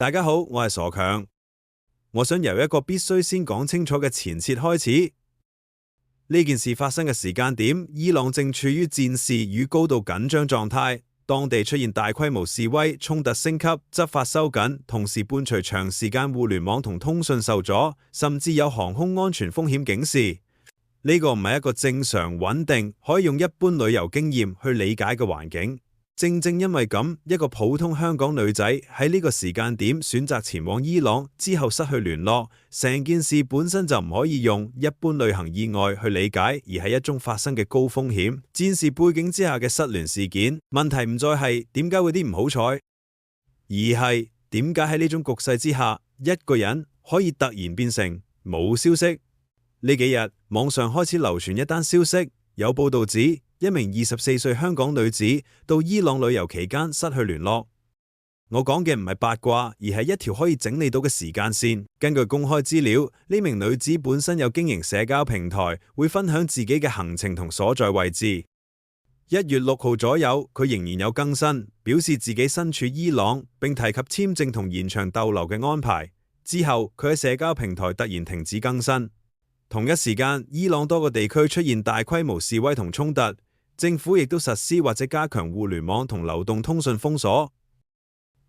大家好，我係傻強。我想由一個必須先講清楚嘅前設開始。呢件事發生嘅時間點，伊朗正處於戰事與高度緊張狀態，當地出現大規模示威、衝突升級、執法收緊，同時伴隨長時間互聯網同通訊受阻，甚至有航空安全風險警示。呢個唔係一個正常穩定可以用一般旅遊經驗去理解嘅環境。正正因為咁，一個普通香港女仔喺呢個時間點選擇前往伊朗之後失去聯絡，成件事本身就唔可以用一般旅行意外去理解，而係一宗發生嘅高風險戰事背景之下嘅失聯事件。問題唔再係點解會啲唔好彩，而係點解喺呢種局勢之下，一個人可以突然變成冇消息。呢幾日網上開始流傳一單消息，有報道指一名24歲香港女子到伊朗旅遊期間失去聯絡。我講嘅唔係八卦，而係一條可以整理到嘅時間線。根據公開資料，呢名女子本身有經營社交平台，會分享自己嘅行程同所在位置。1月6號左右，佢仍然有更新，表示自己身處伊朗，並提及簽證同延長逗留嘅安排。之後，佢喺社交平台突然停止更新。同一時間，伊朗多個地區出現大規模示威同衝突，政府亦都實施或者加強互聯網同流動通訊封鎖，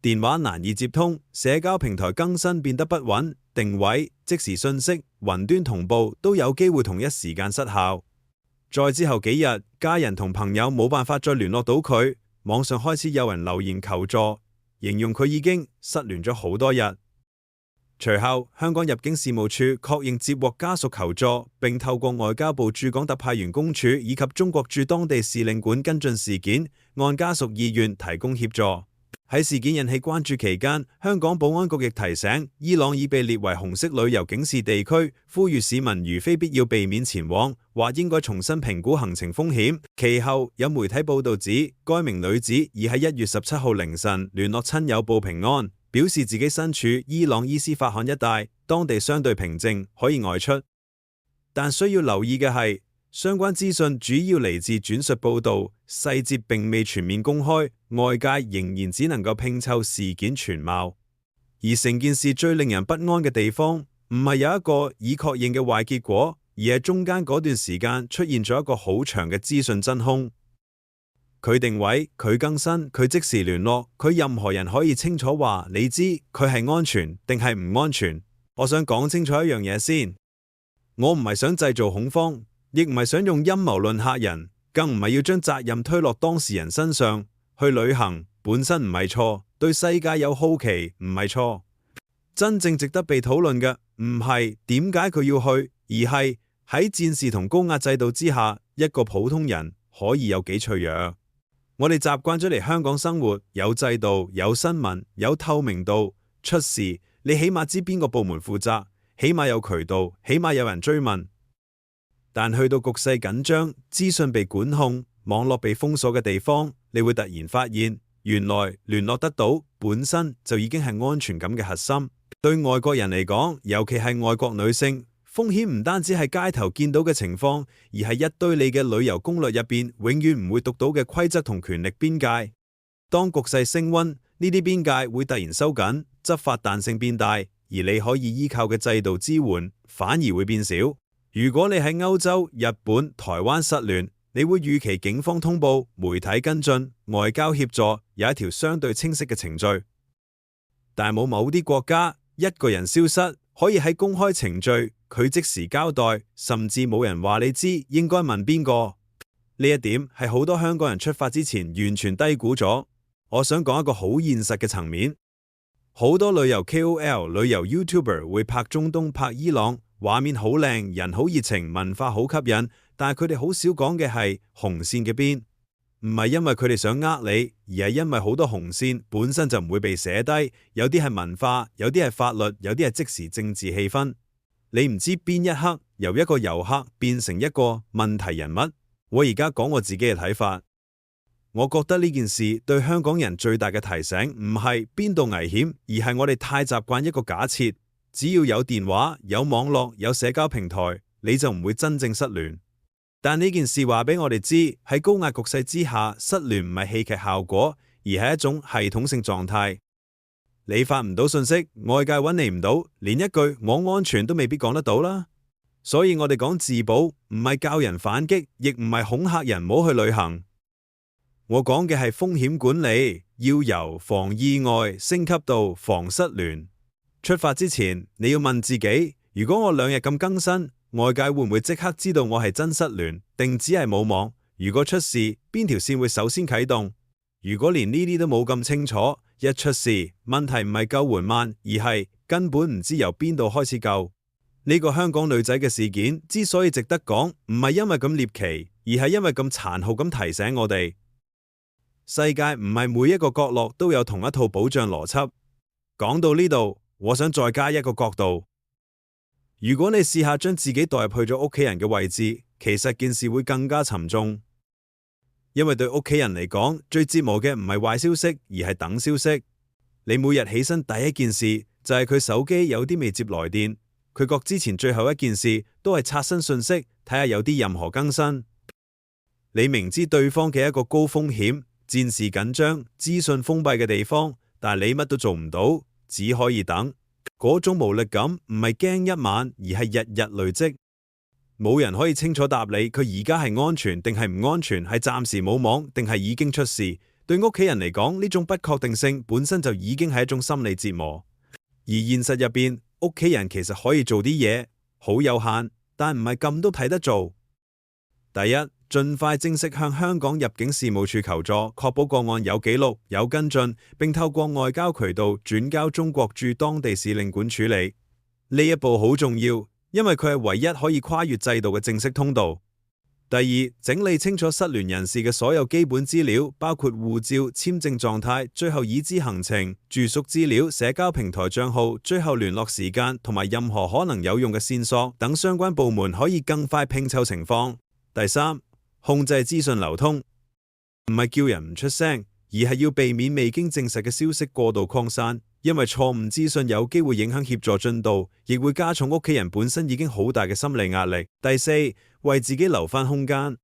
電話難以接通，社交平台更新變得不穩，定位、即時訊息、雲端同步都有機會同一時間失效。再之後幾日，家人同朋友冇辦法再聯絡到佢，網上開始有人留言求助，形容佢已經失聯咗好多日。隨後，香港入境事務處確認接獲家屬求助，並透過外交部駐港特派員公署以及中國駐當地使領館跟進事件，按家屬意願提供協助。喺事件引起關注期間，香港保安局亦提醒，伊朗已被列為紅色旅遊警示地區，呼籲市民如非必要避免前往，或應該重新評估行程風險。其後有媒體報道指，該名女子已喺1月17號凌晨聯絡親友報平安，表示自己身處伊朗伊斯法罕一帶，當地相對平靜，可以外出。但需要留意嘅係，相關資訊主要嚟自轉述報道，細節並未全面公開，外界仍然只能夠拼湊事件全貌。而成件事最令人不安嘅地方，唔係有一個已確認嘅壞結果，而係中間嗰段時間出現咗一個好長嘅資訊真空。佢定位，佢更新，佢即時聯絡，佢任何人可以清楚話你知佢係安全定係唔安全。我想講清楚一樣嘢先，我唔係想製造恐慌，亦唔係想用陰謀論嚇人，更唔係要將責任推落當事人身上。去旅行本身唔係錯，對世界有好奇唔係錯。真正值得被討論嘅唔係點解佢要去，而係喺戰事同高壓制度之下，一個普通人可以有幾脆弱。我哋習慣咗嚟香港生活，有制度、有新聞、有透明度。出事你起碼知邊個部門負責，起碼有渠道，起碼有人追問。但去到局勢緊張、資訊被管控、網絡被封鎖嘅地方，你會突然發現，原來聯絡得到本身就已經係安全感嘅核心。對外國人嚟講，尤其係外國女性，風險唔單止係街頭見到嘅情況，而係一堆你嘅旅遊攻略入邊永遠唔會讀到嘅規則同權力邊界。當局勢升溫，呢啲邊界會突然收緊，執法彈性變大，而你可以依靠嘅制度支援反而會變少。如果你喺歐洲、日本、台灣失聯，你會預期警方通報、媒體跟進、外交協助，有一條相對清晰嘅程序。但冇某啲國家，一個人消失可以喺公開程序佢即時交代，甚至冇人話你知應該問邊個。呢一點係好多香港人出發之前完全低估咗。我想講一個好現實嘅層面，好多旅遊 KOL、旅遊 YouTuber 會拍中東、拍伊朗，畫面好靚，人好熱情，文化好吸引，但係佢哋好少講嘅係紅線嘅邊。唔係因為佢哋想呃你，而係因為好多紅線本身就唔會被寫低，有啲係文化，有啲係法律，有啲係即時政治氣氛。你唔知邊一刻由一個遊客變成一個問題人物。我而家講我自己嘅睇法，我覺得呢件事對香港人最大嘅提醒唔係邊度危險，而係我哋太習慣一個假設，只要有電話、有網絡、有社交平台，你就唔會真正失聯。但呢件事話俾我哋知，喺高壓局勢之下，失聯唔係戲劇效果，而係一種系統性狀態。你發唔到信息，外界揾你唔到，連一句我安全都未必講得到啦。所以我哋講自保，唔係教人反擊，亦唔係恐嚇人唔好去旅行。我講嘅係風險管理，要由防意外升級到防失聯。出發之前，你要問自己，如果我2日咁更新，外界會唔會即刻知道我係真失聯，定只係冇網？如果出事，邊條線會首先啟動？如果連呢啲都冇咁清楚，一出事，問題唔係救援慢，而係根本唔知由邊度開始救。呢個香港女仔嘅事件之所以值得講，唔係因為咁獵奇，而係因為咁殘酷咁提醒我哋，世界唔係每一個角落都有同一套保障邏輯。講到呢度，我想再加一個角度。如果你試下將自己代入去咗屋企人嘅位置，其實件事會更加沉重。因為對屋企人嚟講，最折磨嘅唔係壞消息，而係等消息。你每日起身第一件事就係佢手機有啲未接來電，佢覺之前最後一件事都係刷新信息，睇下有啲任何更新。你明知對方嘅一個高風險、戰事緊張、資訊封閉嘅地方，但係你乜都做唔到，只可以等。嗰種無力感唔係驚一晚，而係日日累積。冇人可以清楚答你，佢而家係安全定係唔安全，係暫時冇網定係已經出事。對屋企人嚟講，呢種不確定性本身就已經係一種心理折磨。而現實入邊，屋企人其實可以做啲嘢，好有限，但唔係咁都睇得做。第一，盡快正式向香港入境事務處求助，確保個案有記錄、有跟進，並透過外交渠道轉交中國駐當地使領館處理。呢一步好重要，因為佢係唯一可以跨越制度嘅正式通道。第二，整理清楚失聯人士嘅所有基本資料，包括護照、簽證狀態、最後已知行程、住宿資料、社交平台賬號、最後聯絡時間同埋任何可能有用嘅線索，等相關部門可以更快拼湊情況。第三，控制資訊流通，唔係叫人唔出聲，而係要避免未經證實嘅消息過度擴散，因為錯誤資訊有機會影響協助進度，亦會加重屋企人本身已經好大嘅心理壓力。第四，為自己留返空間。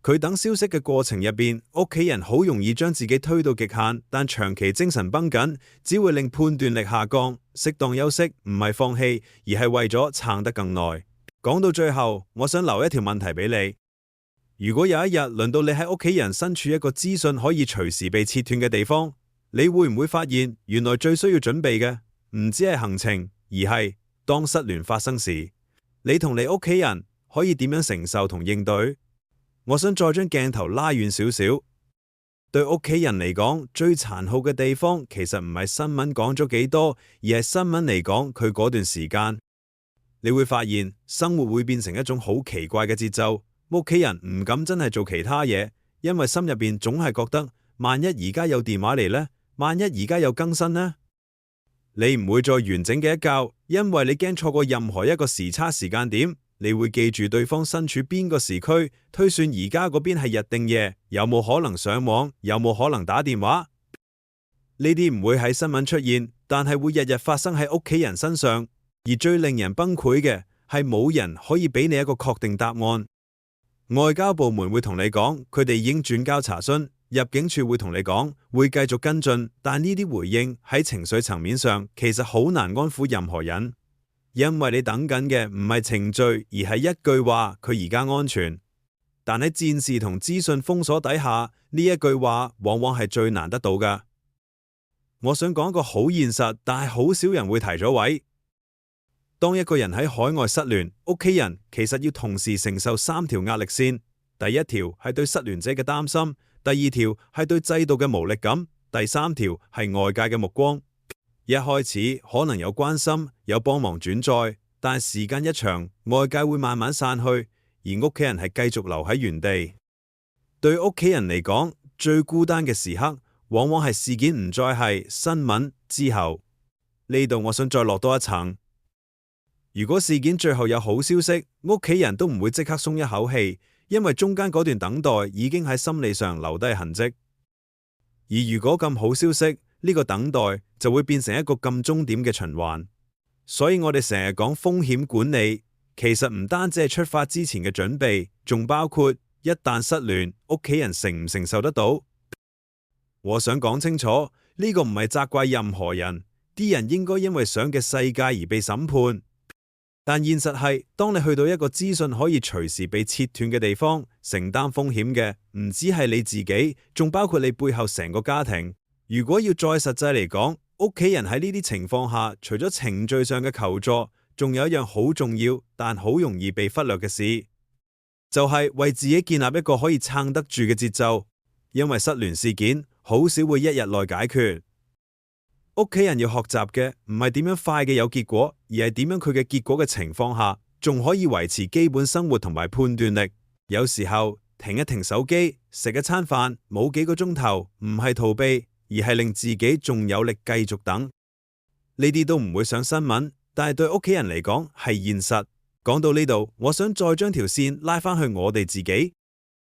佢等消息嘅過程入邊，屋企人好容易將自己推到極限，但長期精神繃緊，只會令判斷力下降。適當休息唔係放棄，而係為咗撐得更耐。講到最後，我想留一條問題俾你：如果有一日輪到你喺屋企人身處一個資訊可以隨時被切斷嘅地方，你會唔會發現原來最需要準備嘅唔止係行程，而係當失聯發生時，你同你屋企人可以點樣承受同應對？我想再將鏡頭拉遠少少，對屋企人嚟講，最殘酷嘅地方其實唔係新聞講咗幾多，而係新聞嚟講佢嗰段時間。你會發現生活會變成一種好奇怪嘅節奏，屋企人唔敢真係做其他嘢，因為心入邊總係覺得，萬一而家有電話嚟呢？萬一而家有更新呢？你唔會再完整嘅一覺，因為你驚錯過任何一個時差時間點。你會記住對方身處邊個時區，推算而家嗰邊係日定夜，有冇可能上網，有冇可能打電話。呢啲唔會喺新聞出現，但係會日日發生喺屋企人身上。而最令人崩潰嘅係冇人可以俾你一個確定答案。外交部門會同你講，佢哋已經轉交查詢；入境處會同你講，會繼續跟進。但呢啲回應喺情緒層面上，其實好難安撫任何人。因為你等緊嘅唔係程序，而係一句話，佢而家安全。但喺戰事同資訊封鎖底下，呢一句話往往係最難得到㗎。我想講一個好現實，但係好少人會提咗位。當一個人喺海外失聯，屋企人其實要同時承受3條壓力線。第一條係對失聯者嘅擔心，第二條係對制度嘅無力感，第3條係外界嘅目光。一開始可能有關心，有幫忙轉載，但時間一長，外界會慢慢散去，而屋企人係繼續留喺原地。對屋企人嚟講，最孤單嘅時刻，往往係事件唔再係新聞之後。呢度我想再落多一層。如果事件最後有好消息，屋企人都唔會即刻鬆一口氣，因為中間嗰段等待已經喺心理上留低痕跡。而如果咁好消息，呢個等待就會變成一個咁終點嘅循環。所以我哋成日講風險管理，其實唔單止係出發之前嘅準備，仲包括一旦失聯，屋企人承唔承受得到。我想講清楚，呢個唔係責怪任何人，啲人應該因為想嘅世界而被審判。但現實係，當你去到一個資訊可以隨時被切斷嘅地方，承擔風險嘅唔只係你自己，仲包括你背後成個家庭。如果要再實際嚟講，屋企人喺呢啲情況下，除咗程序上嘅求助，仲有一樣好重要但好容易被忽略嘅事，就係為自己建立一個可以撐得住嘅節奏。因為失聯事件好少會一日內解決。屋企人要學習嘅唔係點樣快嘅有結果，而係點樣佢嘅結果嘅情況下，仲可以維持基本生活同埋判斷力。有時候停一停手機，食一餐飯，冇幾個鐘頭，唔係逃避，而係令自己仲有力繼續等。呢啲都唔會上新聞，但係對屋企人嚟講係現實。講到呢度，我想再將條線拉返去我哋自己。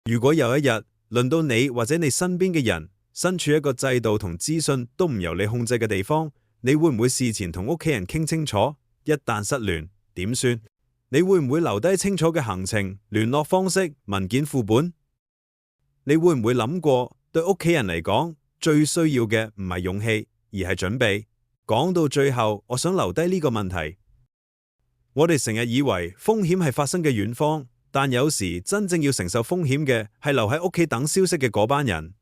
如果有一日輪到你或者你身邊嘅人身處一個制度同資訊都唔由你控制嘅地方，你會唔會事前同屋企人傾清楚？一旦失聯點算？你會唔會留低清楚嘅行程、聯絡方式、文件副本？你會唔會諗過，對屋企人嚟講，最需要嘅唔係勇氣，而係準備？講到最後，我想留低呢個問題。我哋成日以為風險係發生嘅遠方，但有時真正要承受風險嘅係留喺屋企等消息嘅嗰班人。